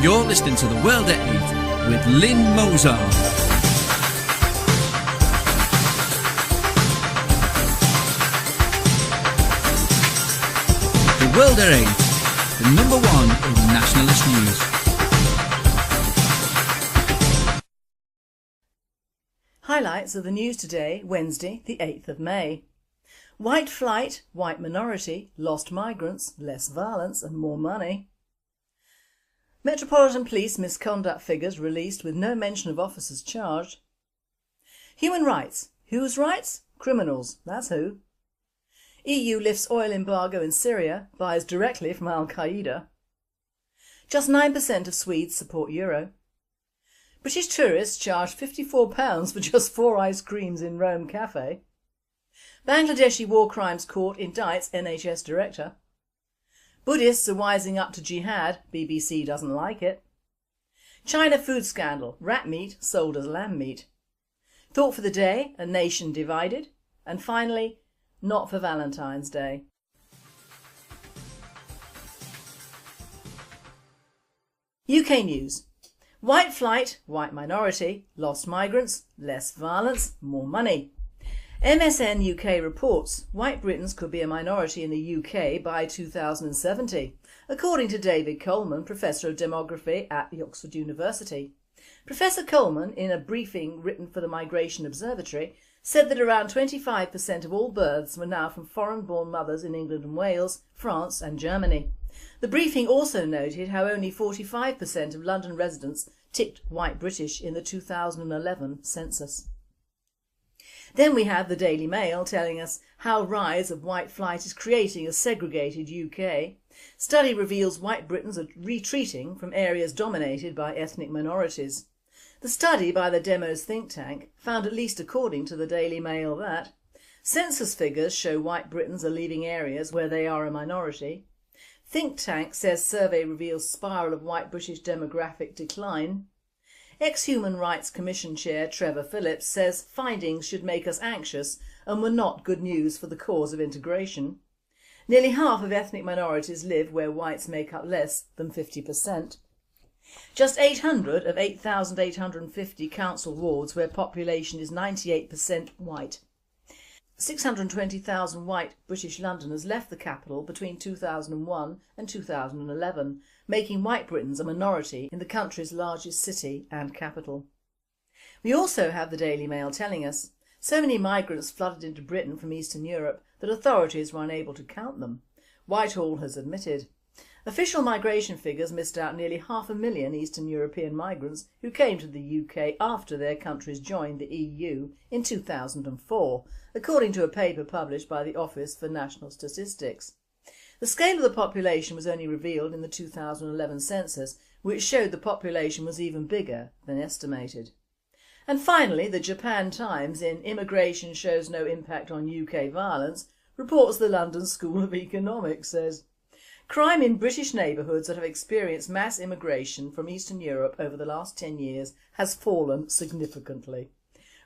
You're listening to The World at 8 with Lynne Mozart. The World at 8, the number one in nationalist news. Highlights of the news today, Wednesday, the 8th of May. White flight, white minority, lost migrants, less violence and more money. Metropolitan Police misconduct figures released with no mention of officers charged. Human rights. Whose rights? Criminals, that's who. EU lifts oil embargo in Syria, buys directly from Al-Qaeda. Just 9% of Swedes support euro. British tourists charged £54 for just 4 ice creams in Rome cafe. Bangladeshi war crimes court indicts NHS director. Buddhists are wising up to jihad, BBC doesn't like it. China food scandal, rat meat sold as lamb meat. Thought for the day, a nation divided. And finally, not for Valentine's Day. UK news. White flight, white minority, lost migrants, less violence, more money. MSN UK reports white Britons could be a minority in the UK by 2070, according to David Coleman, Professor of Demography at Oxford University. Professor Coleman, in a briefing written for the Migration Observatory, said that around 25% of all births were now from foreign-born mothers in England and Wales, France and Germany. The briefing also noted how only 45% of London residents ticked white British in the 2011 census. Then we have the Daily Mail telling us how rise of white flight is creating a segregated UK. Study reveals white Britons are retreating from areas dominated by ethnic minorities. The study by the Demos think tank found, at least according to the Daily Mail, that census figures show white Britons are leaving areas where they are a minority. Think tank says survey reveals spiral of white British demographic decline. Ex-Human Rights Commission Chair Trevor Phillips says findings should make us anxious and were not good news for the cause of integration. Nearly half of ethnic minorities live where whites make up less than 50%. Just 800 of 8,850 council wards where population is 98% white. 620,000 white British Londoners left the capital between 2001 and 2011, making white Britons a minority in the country's largest city and capital. We also have the Daily Mail telling us so many migrants flooded into Britain from Eastern Europe that authorities were unable to count them. Whitehall has admitted. Official migration figures missed out nearly 500,000 Eastern European migrants who came to the UK after their countries joined the EU in 2004, according to a paper published by the Office for National Statistics. The scale of the population was only revealed in the 2011 census, which showed the population was even bigger than estimated. And finally, the Japan Times, in Immigration Shows No Impact on UK Violence, reports the London School of Economics says crime in British neighbourhoods that have experienced mass immigration from Eastern Europe over the last 10 years has fallen significantly.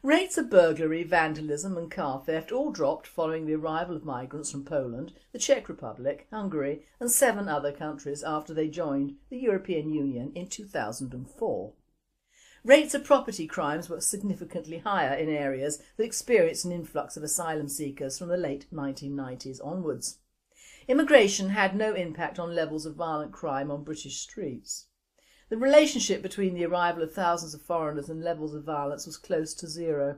Rates of burglary, vandalism and car theft all dropped following the arrival of migrants from Poland, the Czech Republic, Hungary and 7 other countries after they joined the European Union in 2004. Rates of property crimes were significantly higher in areas that experienced an influx of asylum seekers from the late 1990s onwards. Immigration had no impact on levels of violent crime on British streets. The relationship between the arrival of thousands of foreigners and levels of violence was close to zero.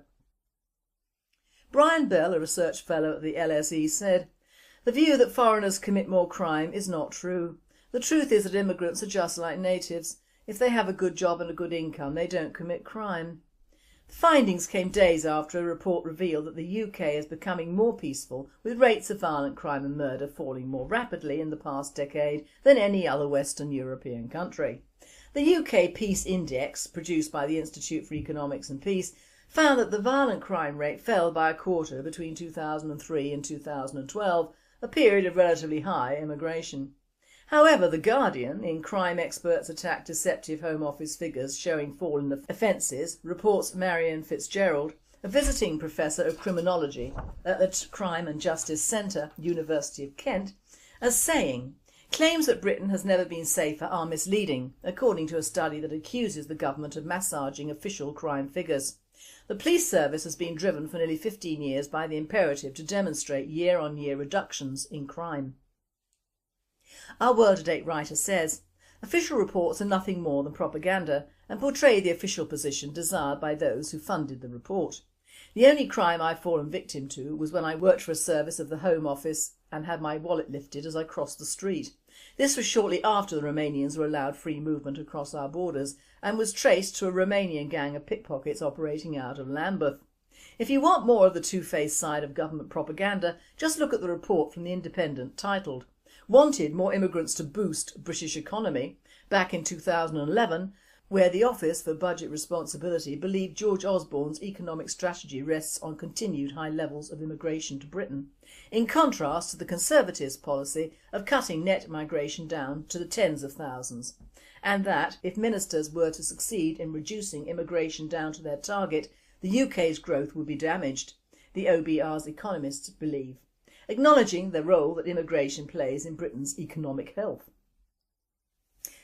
Brian Bell, a research fellow at the LSE, said, "The view that foreigners commit more crime is not true. The truth is that immigrants are just like natives. If they have a good job and a good income, they don't commit crime." The findings came days after a report revealed that the UK is becoming more peaceful, with rates of violent crime and murder falling more rapidly in the past decade than any other Western European country. The UK Peace Index, produced by the Institute for Economics and Peace, found that the violent crime rate fell by a quarter between 2003 and 2012, a period of relatively high immigration. However, The Guardian, in Crime Experts Attack Deceptive Home Office Figures Showing Fall in Offences, reports Marion Fitzgerald, a visiting professor of criminology at the Crime and Justice Centre, University of Kent, as saying, Claims that Britain has never been safer are misleading, according to a study that accuses the government of massaging official crime figures. The police service has been driven for nearly 15 years by the imperative to demonstrate year-on-year reductions in crime. Our world-to-date writer says, official reports are nothing more than propaganda and portray the official position desired by those who funded the report. The only crime I've fallen victim to was when I worked for a service of the Home Office and had my wallet lifted as I crossed the street. This was shortly after the Romanians were allowed free movement across our borders and was traced to a Romanian gang of pickpockets operating out of Lambeth. If you want more of the two-faced side of government propaganda, just look at the report from The Independent titled "Wanted More Immigrants to Boost British Economy" back in 2011, where the Office for Budget Responsibility believed George Osborne's economic strategy rests on continued high levels of immigration to Britain, in contrast to the Conservatives' policy of cutting net migration down to the tens of thousands, and that, if ministers were to succeed in reducing immigration down to their target, the UK's growth would be damaged, the OBR's economists believe, acknowledging the role that immigration plays in Britain's economic health.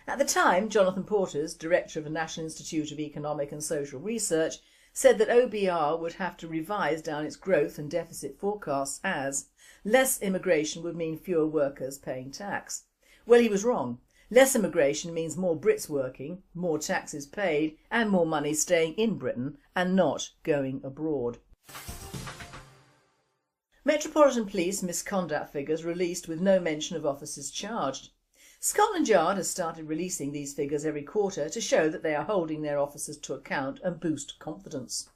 At the time, Jonathan Porters, director of the National Institute of Economic and Social Research, said that OBR would have to revise down its growth and deficit forecasts as less immigration would mean fewer workers paying tax. Well, he was wrong. Less immigration means more Brits working, more taxes paid and more money staying in Britain and not going abroad. Metropolitan Police misconduct figures released with no mention of officers charged. Scotland Yard has started releasing these figures every quarter to show that they are holding their officers to account and boost confidence.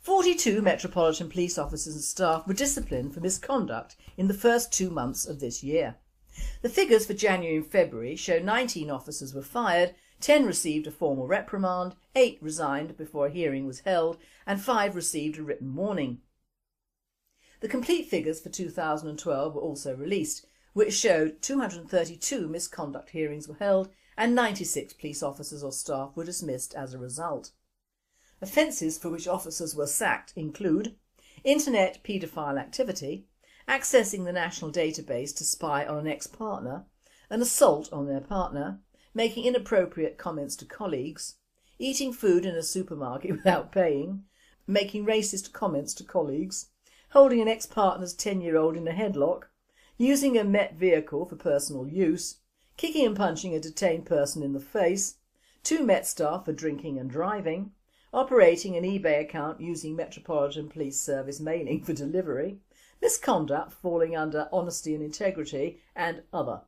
42 Metropolitan Police officers and staff were disciplined for misconduct in the first 2 months of this year. The figures for January and February show 19 officers were fired, 10 received a formal reprimand, 8 resigned before a hearing was held and 5 received a written warning. The complete figures for 2012 were also released, which showed 232 misconduct hearings were held and 96 police officers or staff were dismissed as a result. Offences for which officers were sacked include internet paedophile activity, accessing the national database to spy on an ex-partner, an assault on their partner, making inappropriate comments to colleagues, eating food in a supermarket without paying, making racist comments to colleagues, holding an ex-partner's 10-year-old in a headlock, using a Met vehicle for personal use, kicking and punching a detained person in the face, 2 Met staff for drinking and driving, operating an eBay account using Metropolitan Police Service mailing for delivery, misconduct falling under honesty and integrity, and other.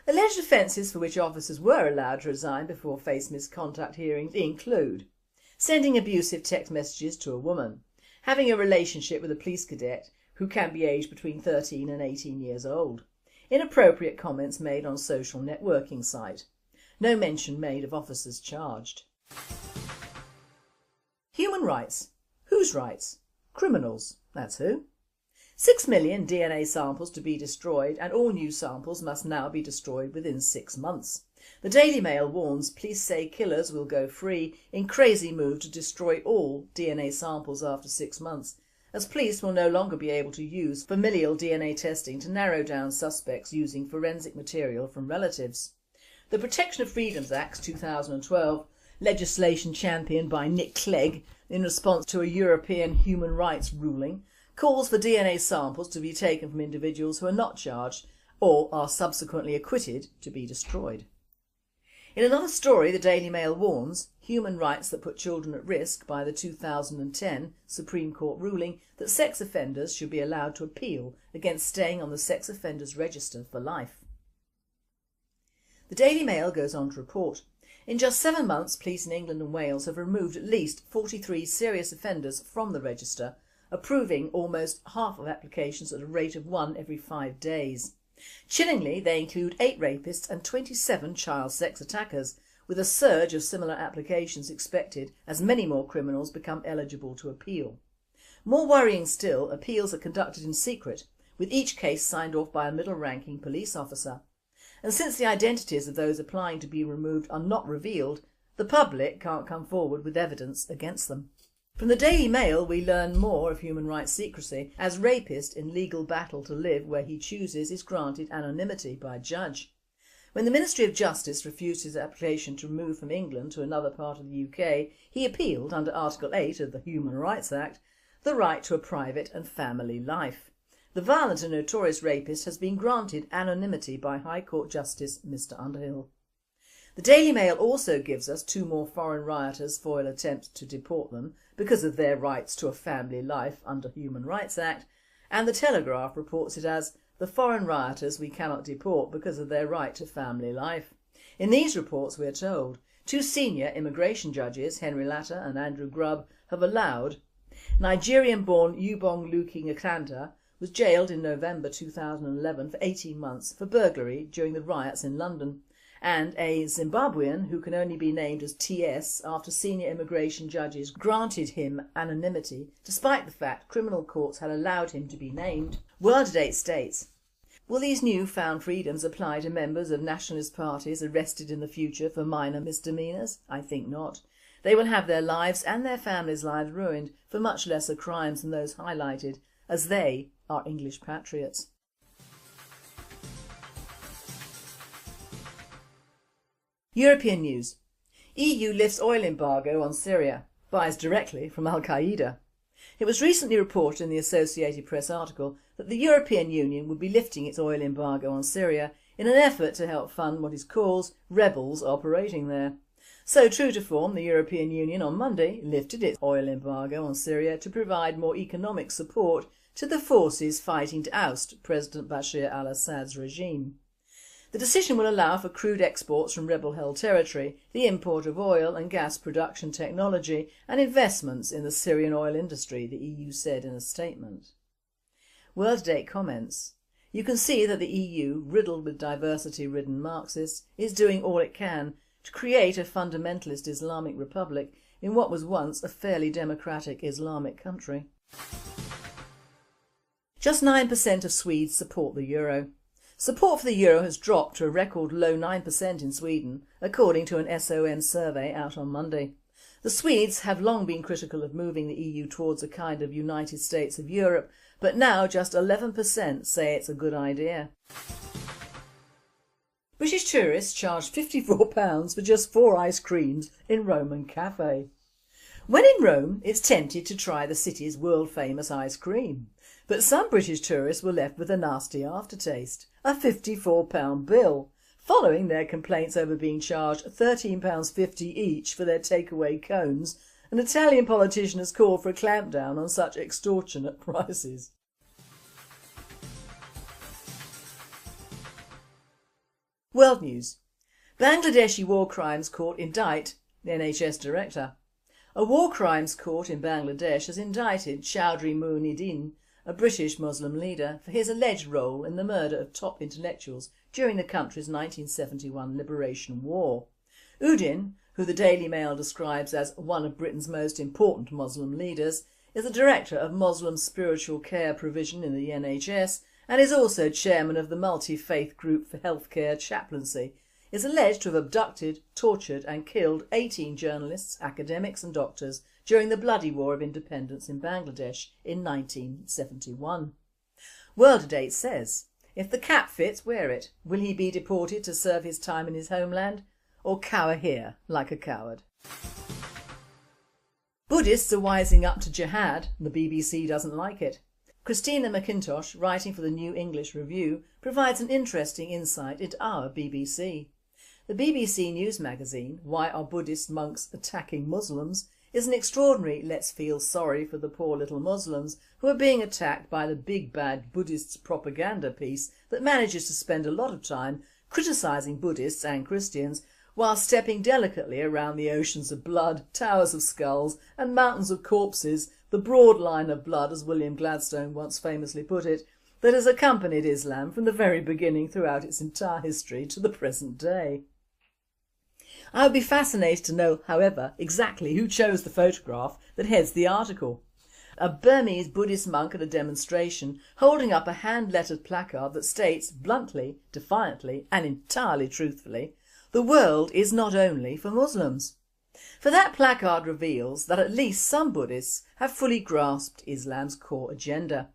Alleged offences for which officers were allowed to resign before face misconduct hearings include sending abusive text messages to a woman, having a relationship with a police cadet who can be aged between 13 and 18 years old, inappropriate comments made on social networking site, no mention made of officers charged. Human rights. Whose rights? Criminals, that's who. 6 million DNA samples to be destroyed and all new samples must now be destroyed within 6 months. The Daily Mail warns police say killers will go free in crazy move to destroy all DNA samples after 6 months, as police will no longer be able to use familial DNA testing to narrow down suspects using forensic material from relatives. The Protection of Freedoms Act 2012, legislation championed by Nick Clegg in response to a European human rights ruling, calls for DNA samples to be taken from individuals who are not charged or are subsequently acquitted to be destroyed. In another story, the Daily Mail warns human rights that put children at risk by the 2010 Supreme Court ruling that sex offenders should be allowed to appeal against staying on the sex offenders register for life. The Daily Mail goes on to report, in just 7 months police in England and Wales have removed at least 43 serious offenders from the register, approving almost half of applications at a rate of 1 every 5 days. Chillingly, they include 8 rapists and 27 child sex attackers, with a surge of similar applications expected as many more criminals become eligible to appeal. More worrying still, appeals are conducted in secret, with each case signed off by a middle-ranking police officer. And since the identities of those applying to be removed are not revealed, the public can't come forward with evidence against them. From the Daily Mail we learn more of human rights secrecy as rapist in legal battle to live where he chooses is granted anonymity by judge. When the Ministry of Justice refused his application to move from England to another part of the UK, he appealed under Article 8 of the Human Rights Act the right to a private and family life. The violent and notorious rapist has been granted anonymity by High Court Justice Mr Underhill. The Daily Mail also gives us 2 more foreign rioters foil attempts to deport them because of their rights to a family life under Human Rights Act, and the Telegraph reports it as the foreign rioters we cannot deport because of their right to family life. In these reports we are told 2 senior immigration judges, Henry Latter and Andrew Grubb, have allowed Nigerian-born Ubong Luki Nkanda was jailed in November 2011 for 18 months for burglary during the riots in London, and a Zimbabwean who can only be named as TS after senior immigration judges granted him anonymity despite the fact criminal courts had allowed him to be named. World at 8 states. Will these new-found freedoms apply to members of nationalist parties arrested in the future for minor misdemeanours? I think not. They will have their lives and their families' lives ruined for much lesser crimes than those highlighted, as they are English patriots. European news. EU lifts oil embargo on Syria, buys directly from Al-Qaeda. It was recently reported in the Associated Press article that the European Union would be lifting its oil embargo on Syria in an effort to help fund what it calls rebels operating there. So true to form, the European Union on Monday lifted its oil embargo on Syria to provide more economic support to the forces fighting to oust President Bashar al-Assad's regime. The decision will allow for crude exports from rebel-held territory, the import of oil and gas production technology and investments in the Syrian oil industry, the EU said in a statement. World at 8 comments. You can see that the EU, riddled with diversity-ridden Marxists, is doing all it can to create a fundamentalist Islamic republic in what was once a fairly democratic Islamic country. Just 9% of Swedes support the euro. Support for the euro has dropped to a record low 9% in Sweden, according to an SON survey out on Monday. The Swedes have long been critical of moving the EU towards a kind of United States of Europe, but now just 11% say it's a good idea. British tourists charged £54 for just 4 ice creams in Roman cafe. When in Rome, it's tempted to try the city's world-famous ice cream. But some British tourists were left with a nasty aftertaste, a £54 bill, following their complaints over being charged £13.50 each for their takeaway cones. An Italian politician has called for a clampdown on such extortionate prices. World news. Bangladeshi War Crimes Court indict NHS director. A war crimes court in Bangladesh has indicted Chowdhury Muinuddin, a British Muslim leader, for his alleged role in the murder of top intellectuals during the country's 1971 Liberation War. Uddin, who the Daily Mail describes as one of Britain's most important Muslim leaders, is the director of Muslim spiritual care provision in the NHS and is also chairman of the multi-faith group for healthcare chaplaincy, is alleged to have abducted, tortured and killed 18 journalists, academics and doctors during the bloody War of Independence in Bangladesh in 1971. World at 8 says, if the cap fits, wear it. Will he be deported to serve his time in his homeland, or cower here like a coward? Buddhists are wising up to jihad. The BBC doesn't like it. Christina McIntosh, writing for the New English Review, provides an interesting insight into our BBC. The BBC News magazine, Why Are Buddhist Monks Attacking Muslims?, is an extraordinary let's feel sorry for the poor little Muslims who are being attacked by the big bad Buddhists propaganda piece that manages to spend a lot of time criticising Buddhists and Christians while stepping delicately around the oceans of blood, towers of skulls and mountains of corpses, the broad line of blood, as William Gladstone once famously put it, that has accompanied Islam from the very beginning throughout its entire history to the present day. I would be fascinated to know, however, exactly who chose the photograph that heads the article. A Burmese Buddhist monk at a demonstration holding up a hand-lettered placard that states bluntly, defiantly and entirely truthfully, "The world is not only for Muslims." For that placard reveals that at least some Buddhists have fully grasped Islam's core agenda: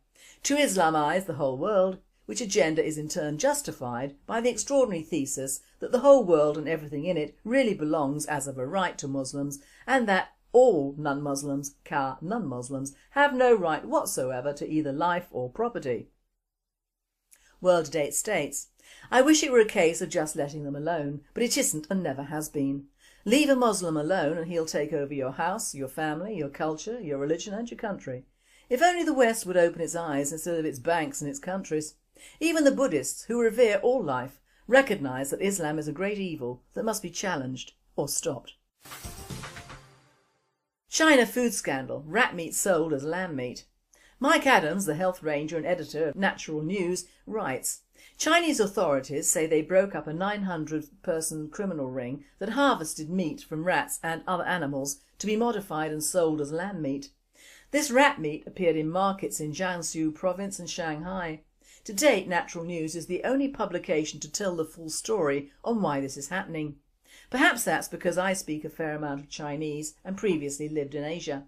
to Islamise the whole world, which agenda is in turn justified by the extraordinary thesis that the whole world and everything in it really belongs as of a right to Muslims, and that all non-Muslims, non-Muslims, have no right whatsoever to either life or property. World Date states, "I wish it were a case of just letting them alone, but it isn't and never has been. Leave a Muslim alone and he'll take over your house, your family, your culture, your religion and your country. If only the West would open its eyes instead of its banks and its countries. Even the Buddhists, who revere all life, recognise that Islam is a great evil that must be challenged or stopped." China food scandal: rat meat sold as lamb meat. Mike Adams, the health ranger and editor of Natural News, writes, Chinese authorities say they broke up a 900-person criminal ring that harvested meat from rats and other animals to be modified and sold as lamb meat. This rat meat appeared in markets in Jiangsu province and Shanghai. To date, Natural News is the only publication to tell the full story on why this is happening. Perhaps that's because I speak a fair amount of Chinese and previously lived in Asia.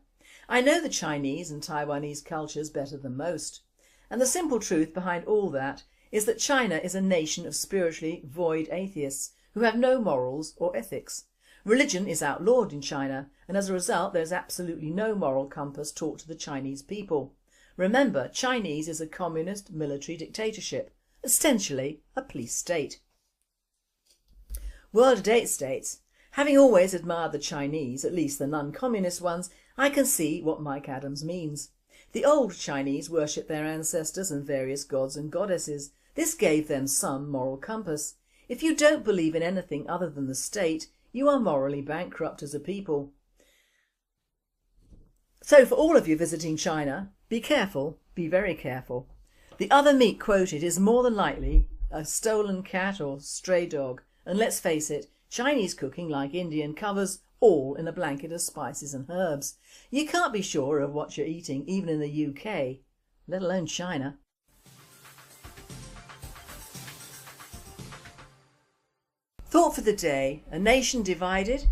I know the Chinese and Taiwanese cultures better than most. And the simple truth behind all that is that China is a nation of spiritually void atheists who have no morals or ethics. Religion is outlawed in China, and as a result there is absolutely no moral compass taught to the Chinese people. Remember, Chinese is a communist military dictatorship, essentially a police state. World Date states, "Having always admired the Chinese, at least the non-communist ones, I can see what Mike Adams means. The old Chinese worshipped their ancestors and various gods and goddesses. This gave them some moral compass. If you don't believe in anything other than the state, you are morally bankrupt as a people. So for all of you visiting China, be careful, be very careful. The other meat quoted is more than likely a stolen cat or stray dog, and let's face it, Chinese cooking, like Indian, covers all in a blanket of spices and herbs. You can't be sure of what you're eating even in the UK, let alone China." Thought for the day: a nation divided?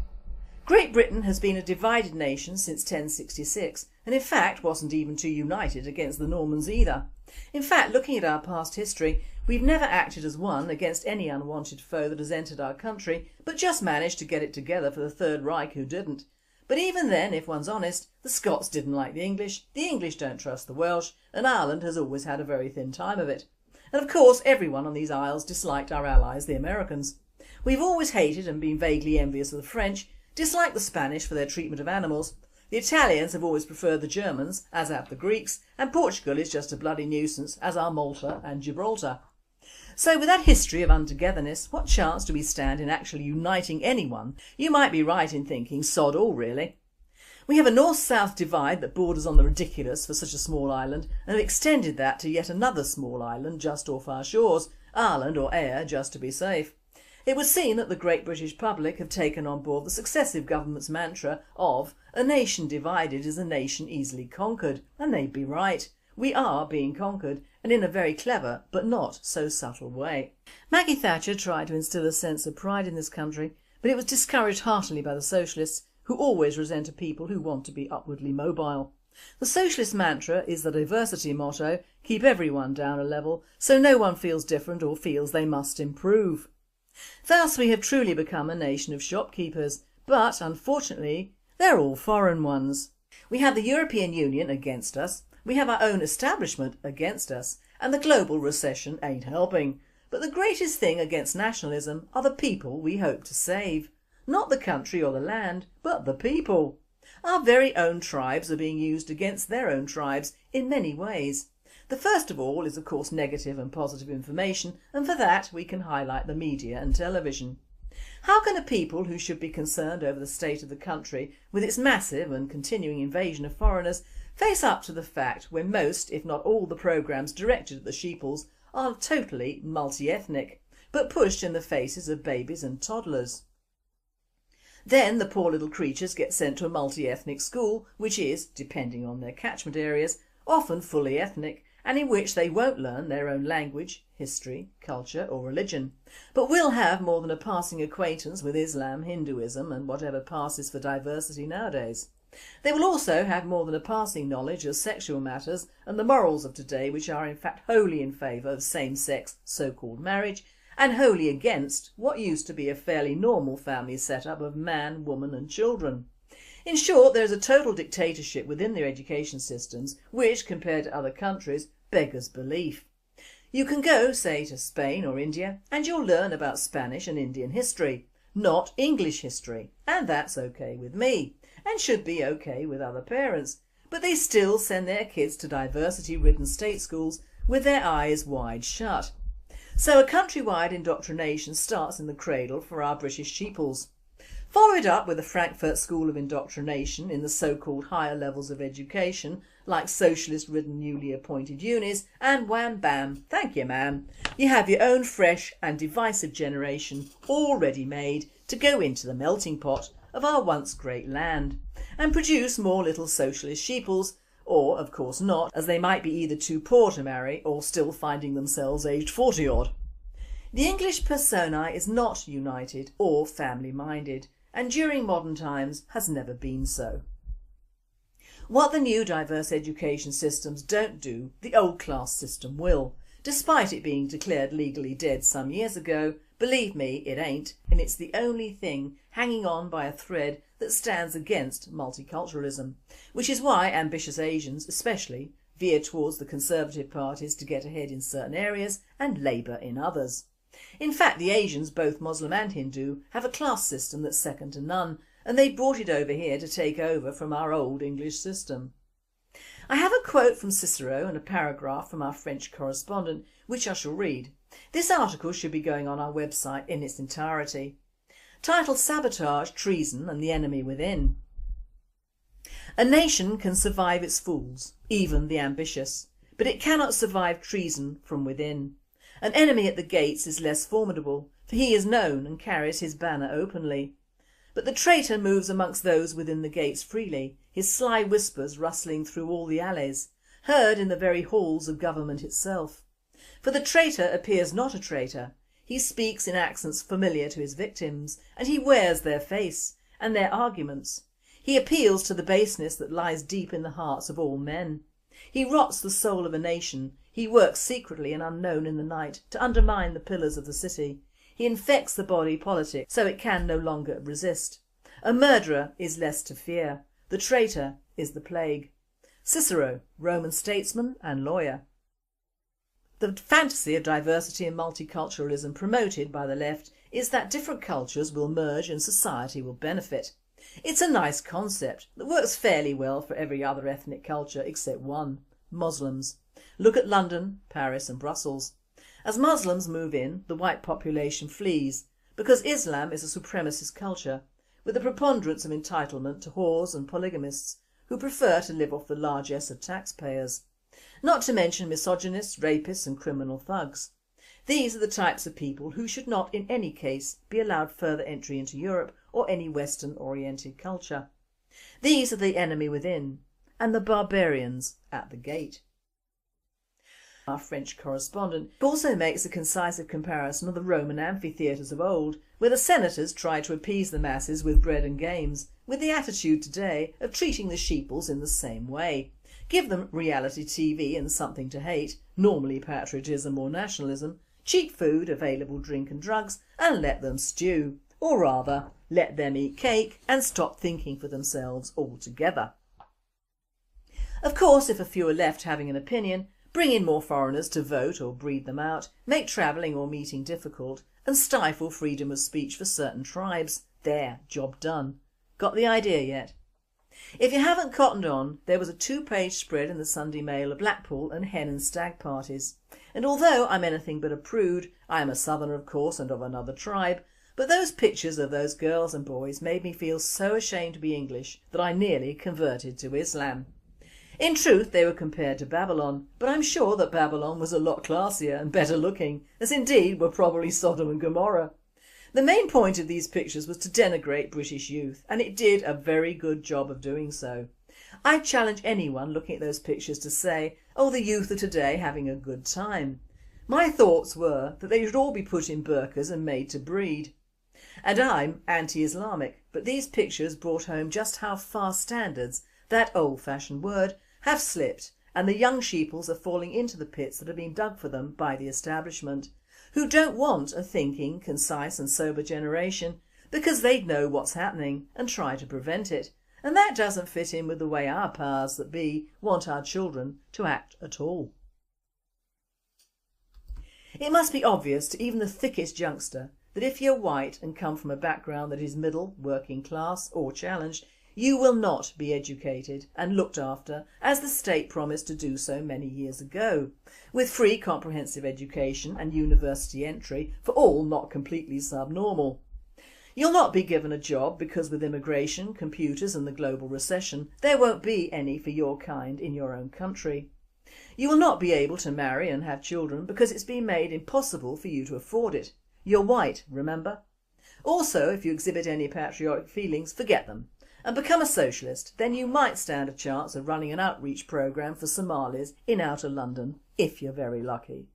Great Britain has been a divided nation since 1066 and in fact wasn't even too united against the Normans either. In fact, looking at our past history, we've never acted as one against any unwanted foe that has entered our country, but just managed to get it together for the Third Reich, who didn't. But even then, if one's honest, the Scots didn't like the English don't trust the Welsh, and Ireland has always had a very thin time of it. And of course everyone on these isles disliked our allies, the Americans. We've always hated and been vaguely envious of the French, disliked the Spanish for their treatment of animals. The Italians have always preferred the Germans, as have the Greeks, and Portugal is just a bloody nuisance, as are Malta and Gibraltar. So with that history of untogetherness, what chance do we stand in actually uniting anyone? You might be right in thinking sod all, really. We have a north-south divide that borders on the ridiculous for such a small island, and have extended that to yet another small island just off our shores, Ireland or Ayr, just to be safe. It would seem that the great British public have taken on board the successive government's mantra of "a nation divided is a nation easily conquered," and they'd be right. We are being conquered, and in a very clever but not so subtle way. Maggie Thatcher tried to instil a sense of pride in this country, but it was discouraged heartily by the socialists, who always resent a people who want to be upwardly mobile. The socialist mantra is the diversity motto: keep everyone down a level so no one feels different or feels they must improve. Thus we have truly become a nation of shopkeepers, but unfortunately they're all foreign ones. We have the European Union against us, we have our own establishment against us, and the global recession ain't helping. But the greatest thing against nationalism are the people we hope to save. Not the country or the land, but the people. Our very own tribes are being used against their own tribes in many ways. The first of all is of course negative and positive information, and for that we can highlight the media and television. How can a people who should be concerned over the state of the country with its massive and continuing invasion of foreigners face up to the fact when most, if not all, the programmes directed at the sheeples are totally multi-ethnic, but pushed in the faces of babies and toddlers? Then the poor little creatures get sent to a multi-ethnic school which is, depending on their catchment areas, often fully ethnic, and in which they won't learn their own language, history, culture or religion, but will have more than a passing acquaintance with Islam, Hinduism and whatever passes for diversity nowadays. They will also have more than a passing knowledge of sexual matters and the morals of today, which are in fact wholly in favour of same-sex so-called marriage and wholly against what used to be a fairly normal family setup of man, woman and children. In short, there is a total dictatorship within their education systems which, compared to other countries, beggars belief. You can go, say, to Spain or India and you'll learn about Spanish and Indian history, not English history, and that's okay with me and should be okay with other parents, but they still send their kids to diversity-ridden state schools with their eyes wide shut. So a countrywide indoctrination starts in the cradle for our British sheeples. Follow it up with the Frankfurt School of Indoctrination in the so-called higher levels of education, like socialist-ridden newly appointed unis, and wham bam, thank you ma'am, you have your own fresh and divisive generation all ready made to go into the melting pot of our once great land, and produce more little socialist sheeples, or of course not, as they might be either too poor to marry or still finding themselves aged 40-odd. The English persona is not united or family-minded, and during modern times has never been so. What the new diverse education systems don't do, the old class system will. Despite it being declared legally dead some years ago, believe me, it ain't, and it's the only thing hanging on by a thread that stands against multiculturalism, which is why ambitious Asians especially veer towards the Conservative parties to get ahead in certain areas and Labour in others. In fact, the Asians, both Muslim and Hindu, have a class system that's second to none, and they brought it over here to take over from our old English system. I have a quote from Cicero and a paragraph from our French correspondent, which I shall read. This article should be going on our website in its entirety. Titled Sabotage, Treason and the Enemy Within. A nation can survive its fools, even the ambitious, but it cannot survive treason from within. An enemy at the gates is less formidable, for he is known and carries his banner openly. But the traitor moves amongst those within the gates freely, his sly whispers rustling through all the alleys, heard in the very halls of government itself. For the traitor appears not a traitor, he speaks in accents familiar to his victims, and he wears their face and their arguments. He appeals to the baseness that lies deep in the hearts of all men. He rots the soul of a nation, he works secretly and unknown in the night to undermine the pillars of the city. He infects the body politic so it can no longer resist. A murderer is less to fear, the traitor is the plague. Cicero, Roman statesman and lawyer. The fantasy of diversity and multiculturalism promoted by the left is that different cultures will merge and society will benefit. It's a nice concept that works fairly well for every other ethnic culture except one, Muslims. Look at London, Paris and Brussels. As Muslims move in, the white population flees, because Islam is a supremacist culture, with a preponderance of entitlement to whores and polygamists who prefer to live off the largesse of taxpayers. Not to mention misogynists, rapists and criminal thugs. These are the types of people who should not in any case be allowed further entry into Europe or any Western-oriented culture. These are the enemy within, and the barbarians at the gate. Our French correspondent also makes a concisive comparison of the Roman amphitheatres of old, where the senators tried to appease the masses with bread and games, with the attitude today of treating the sheeples in the same way. Give them reality TV and something to hate, normally patriotism or nationalism, cheap food, available drink and drugs, and let them stew. Or rather, let them eat cake and stop thinking for themselves altogether. Of course, if a few are left having an opinion, bring in more foreigners to vote or breed them out, make travelling or meeting difficult, and stifle freedom of speech for certain tribes. There, job done. Got the idea yet? If you haven't cottoned on, there was a 2-page spread in the Sunday Mail of Blackpool and hen and stag parties, and although I'm anything but a prude, I am a southerner of course and of another tribe, but those pictures of those girls and boys made me feel so ashamed to be English that I nearly converted to Islam. In truth they were compared to Babylon, but I'm sure that Babylon was a lot classier and better looking, as indeed were probably Sodom and Gomorrah. The main point of these pictures was to denigrate British youth, and it did a very good job of doing so. I challenge anyone looking at those pictures to say, Oh, the youth of today having a good time. My thoughts were that they should all be put in burqas and made to breed. And I'm anti-Islamic, but these pictures brought home just how far standards, that old-fashioned word, have slipped, and the young sheeples are falling into the pits that have been dug for them by the establishment, who don't want a thinking, concise and sober generation because they'd know what's happening and try to prevent it, and that doesn't fit in with the way our powers that be want our children to act at all. It must be obvious to even the thickest youngster that if you're white and come from a background that is middle, working class or challenged, you will not be educated and looked after as the state promised to do so many years ago, with free comprehensive education and university entry for all not completely subnormal. You'll not be given a job because with immigration, computers and the global recession there won't be any for your kind in your own country. You will not be able to marry and have children because it's been made impossible for you to afford it. You're white, remember? Also, if you exhibit any patriotic feelings, forget them and become a socialist, then you might stand a chance of running an outreach programme for Somalis in outer London, if you're very lucky.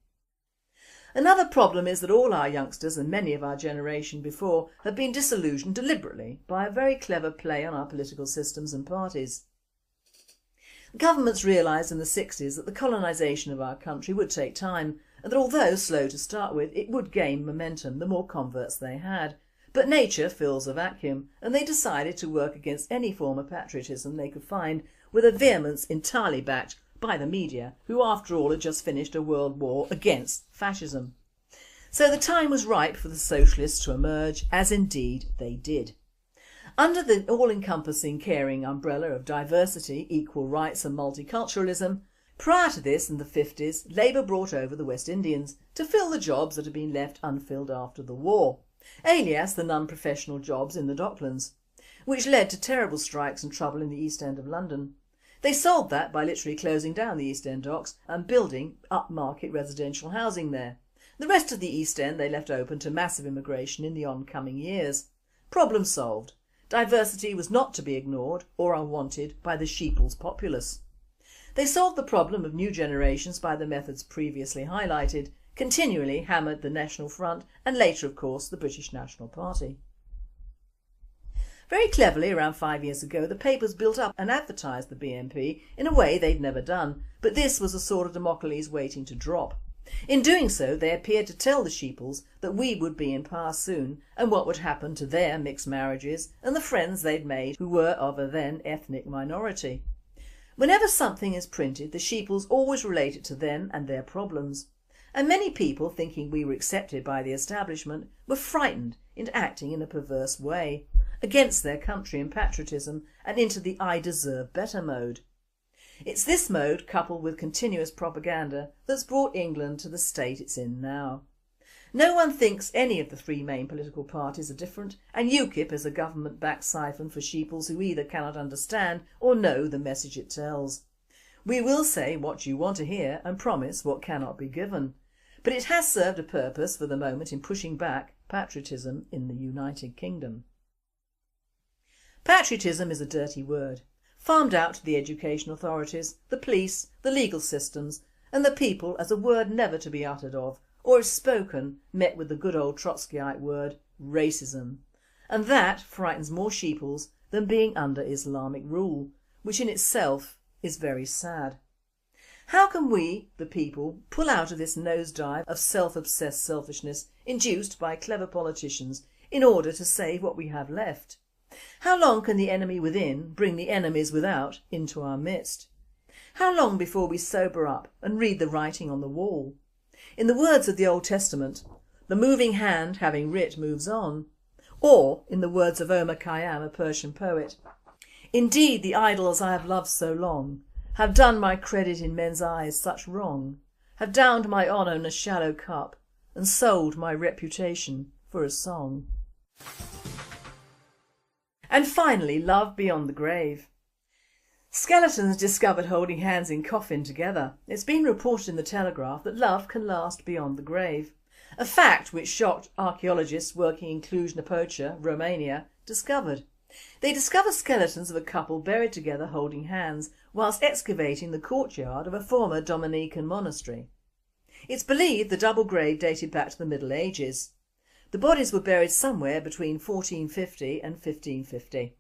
Another problem is that all our youngsters and many of our generation before have been disillusioned deliberately by a very clever play on our political systems and parties. Governments realised in the 60s that the colonisation of our country would take time and that although slow to start with, it would gain momentum the more converts they had. But nature fills a vacuum and they decided to work against any form of patriotism they could find with a vehemence entirely backed by the media, who after all had just finished a world war against fascism. So the time was ripe for the socialists to emerge, as indeed they did. Under the all-encompassing caring umbrella of diversity, equal rights and multiculturalism, prior to this in the 50s, Labour brought over the West Indians to fill the jobs that had been left unfilled after the war, alias the non-professional jobs in the Docklands, which led to terrible strikes and trouble in the East End of London. They solved that by literally closing down the East End docks and building upmarket residential housing there. The rest of the East End they left open to massive immigration in the oncoming years. Problem solved. Diversity was not to be ignored or unwanted by the sheeples populace. They solved the problem of new generations by the methods previously highlighted, continually hammered the National Front and later of course the British National Party. Very cleverly, around 5 years ago, the papers built up and advertised the BNP in a way they'd never done, but this was a sort of Damocles waiting to drop. In doing so they appeared to tell the sheeples that we would be in power soon and what would happen to their mixed marriages and the friends they'd made who were of a then ethnic minority. Whenever something is printed, the sheeples always relate it to them and their problems. And many people, thinking we were accepted by the establishment, were frightened into acting in a perverse way, against their country and patriotism and into the I deserve better mode. It's this mode, coupled with continuous propaganda, that's brought England to the state it's in now. No one thinks any of the three main political parties are different, and UKIP is a government-backed siphon for sheeples who either cannot understand or know the message it tells. We will say what you want to hear and promise what cannot be given, but it has served a purpose for the moment in pushing back patriotism in the United Kingdom. Patriotism is a dirty word, farmed out to the education authorities, the police, the legal systems and the people as a word never to be uttered of, or if spoken, met with the good old Trotskyite word, racism. And that frightens more sheeples than being under Islamic rule, which in itself is very sad. How can we, the people, pull out of this nosedive of self-obsessed selfishness induced by clever politicians in order to save what we have left? How long can the enemy within bring the enemies without into our midst? How long before we sober up and read the writing on the wall? In the words of the Old Testament, the moving hand having writ moves on. Or, in the words of Omar Khayyam, a Persian poet, indeed the idols I have loved so long have done my credit in men's eyes such wrong, have downed my honour in a shallow cup and sold my reputation for a song. And finally, love beyond the grave. Skeletons discovered holding hands in coffin together. It's been reported in the Telegraph that love can last beyond the grave, a fact which shocked archaeologists working in Cluj-Napoca, Romania, discovered. They discover skeletons of a couple buried together holding hands whilst excavating the courtyard of a former Dominican monastery. It's believed the double grave dated back to the Middle Ages. The bodies were buried somewhere between 1450 and 1550.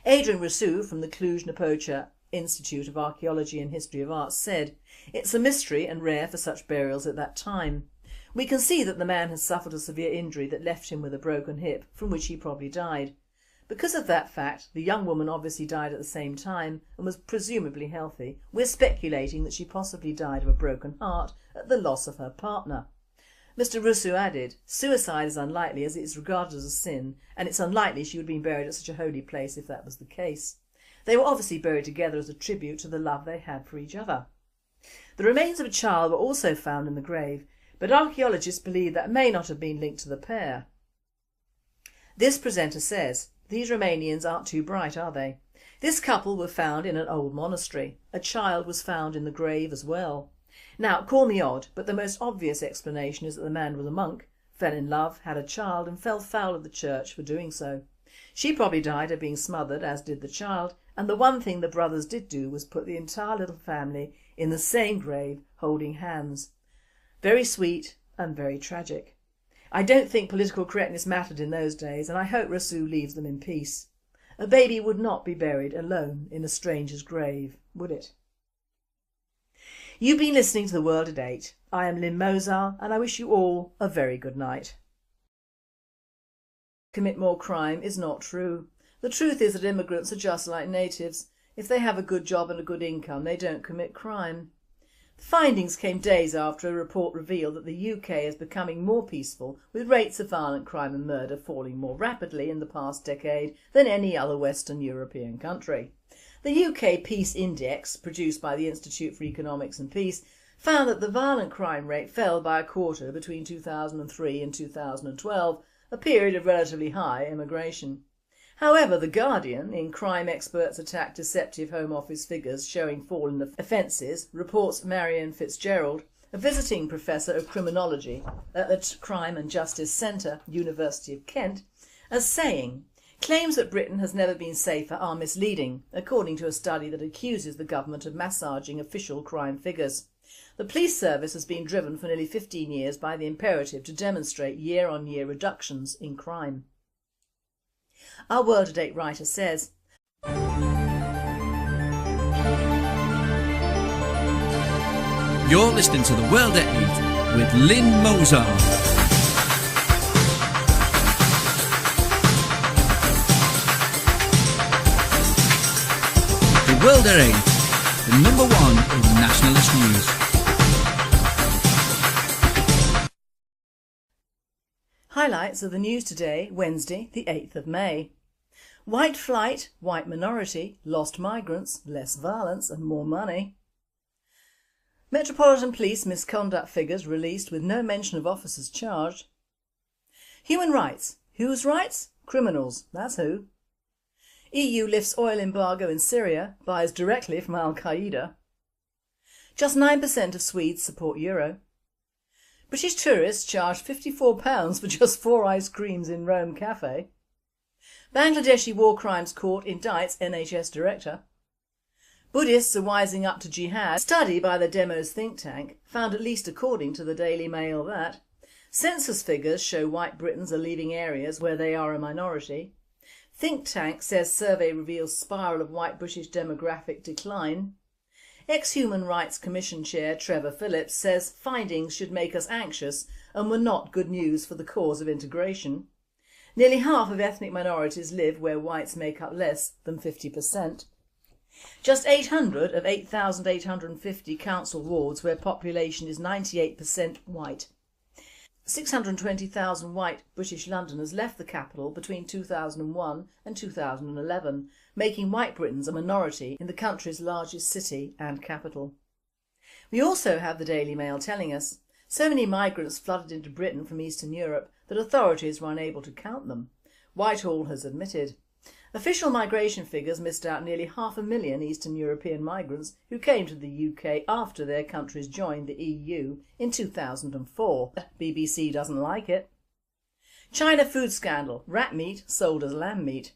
Adrian Rousseau from the Cluj-Napoca Institute of Archaeology and History of Art said, "It's a mystery and rare for such burials at that time. We can see that the man has suffered a severe injury that left him with a broken hip, from which he probably died. Because of that fact, the young woman obviously died at the same time and was presumably healthy. We're speculating that she possibly died of a broken heart at the loss of her partner." Mr Rousseau added, "Suicide is unlikely as it is regarded as a sin, and it's unlikely she would have been buried at such a holy place if that was the case. They were obviously buried together as a tribute to the love they had for each other." The remains of a child were also found in the grave, but archaeologists believe that may not have been linked to the pair. This presenter says, "These Romanians aren't too bright, are they? This couple were found in an old monastery. A child was found in the grave as well. Now, call me odd, but the most obvious explanation is that the man was a monk, fell in love, had a child and fell foul of the church for doing so. She probably died of being smothered, as did the child, and the one thing the brothers did do was put the entire little family in the same grave holding hands. Very sweet and very tragic. I don't think political correctness mattered in those days, and I hope Rousseau leaves them in peace. A baby would not be buried alone in a stranger's grave, would it?" You've been listening to The World at 8. I am Lynne Mozart and I wish you all a very good night. Commit more crime is not true. The truth is that immigrants are just like natives. If they have a good job and a good income, they don't commit crime. The findings came days after a report revealed that the UK is becoming more peaceful, with rates of violent crime and murder falling more rapidly in the past decade than any other Western European country. The UK Peace Index, produced by the Institute for Economics and Peace, found that the violent crime rate fell by a quarter between 2003 and 2012, a period of relatively high immigration. However, The Guardian, in Crime Experts Attack Deceptive Home Office Figures Showing Fall in Offences, reports Marion Fitzgerald, a visiting professor of criminology at the Crime and Justice Centre, University of Kent, as saying, "Claims that Britain has never been safer are misleading, according to a study that accuses the government of massaging official crime figures. The police service has been driven for nearly 15 years by the imperative to demonstrate year-on-year reductions in crime." Our World at 8 writer says, You're listening to The World at 8 with Lynne Mozart. The World at 8, the number one in nationalist news. Highlights of the news today, Wednesday the 8th of May. White flight, white minority, lost migrants, less violence and more money. Metropolitan Police misconduct figures released with no mention of officers charged. Human rights. Whose rights? Criminals, that's who. EU lifts oil embargo in Syria, buys directly from Al-Qaeda. Just 9% of Swedes support euro. British tourists charged £54 for just 4 ice creams in Rome cafe. Bangladeshi War Crimes Court indicts NHS director. Buddhists are wising up to jihad. A study by the Demos think tank found, at least according to the Daily Mail, that census figures show white Britons are leaving areas where they are a minority. Think tank says survey reveals spiral of white British demographic decline. Ex-Human Rights Commission Chair Trevor Phillips says findings should make us anxious and were not good news for the cause of integration. Nearly half of ethnic minorities live where whites make up less than 50%. Just 800 of 8,850 council wards where population is 98% white. 620,000 white British Londoners left the capital between 2001 and 2011, making white Britons a minority in the country's largest city and capital. We also have the Daily Mail telling us so many migrants flooded into Britain from Eastern Europe that authorities were unable to count them. Whitehall has admitted. Official migration figures missed out nearly 500,000 Eastern European migrants who came to the UK after their countries joined the EU in 2004. BBC doesn't like it. China food scandal. Rat meat sold as lamb meat.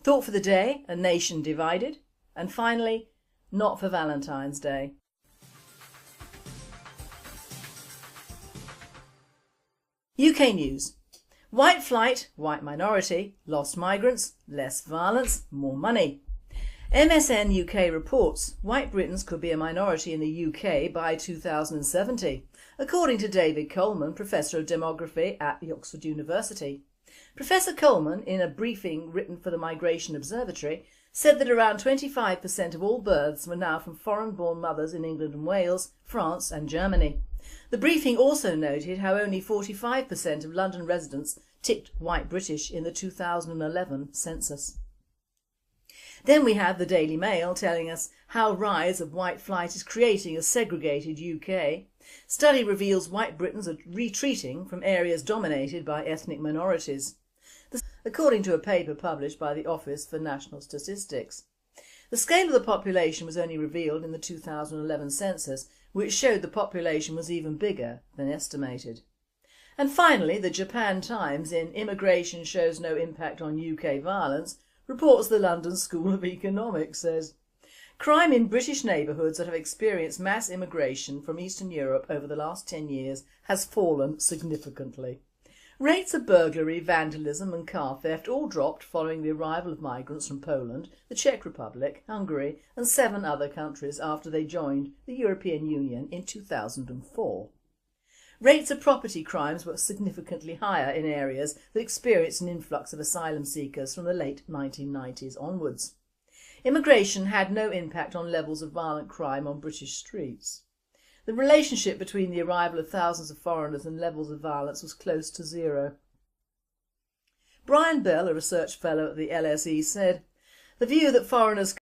Thought for the day, a nation divided. And finally, not for Valentine's Day. UK news. White flight, white minority, lost migrants, less violence, more money. MSN UK reports white Britons could be a minority in the UK by 2070, according to David Coleman, Professor of Demography at the Oxford University. Professor Coleman, in a briefing written for the Migration Observatory, said that around 25% of all births were now from foreign-born mothers in England and Wales, France and Germany. The briefing also noted how only 45% of London residents ticked white British in the 2011 census. Then we have the Daily Mail telling us how rise of white flight is creating a segregated UK. Study reveals white Britons are retreating from areas dominated by ethnic minorities, according to a paper published by the Office for National Statistics. The scale of the population was only revealed in the 2011 census, which showed the population was even bigger than estimated. And finally, the Japan Times, in Immigration Shows No Impact on UK Violence, reports the London School of Economics says, crime in British neighbourhoods that have experienced mass immigration from Eastern Europe over the last 10 years has fallen significantly. Rates of burglary, vandalism and car theft all dropped following the arrival of migrants from Poland, the Czech Republic, Hungary and 7 other countries after they joined the European Union in 2004. Rates of property crimes were significantly higher in areas that experienced an influx of asylum seekers from the late 1990s onwards. Immigration had no impact on levels of violent crime on British streets. The relationship between the arrival of thousands of foreigners and levels of violence was close to zero. Brian Bell, a research fellow at the LSE, said, "The view that foreigners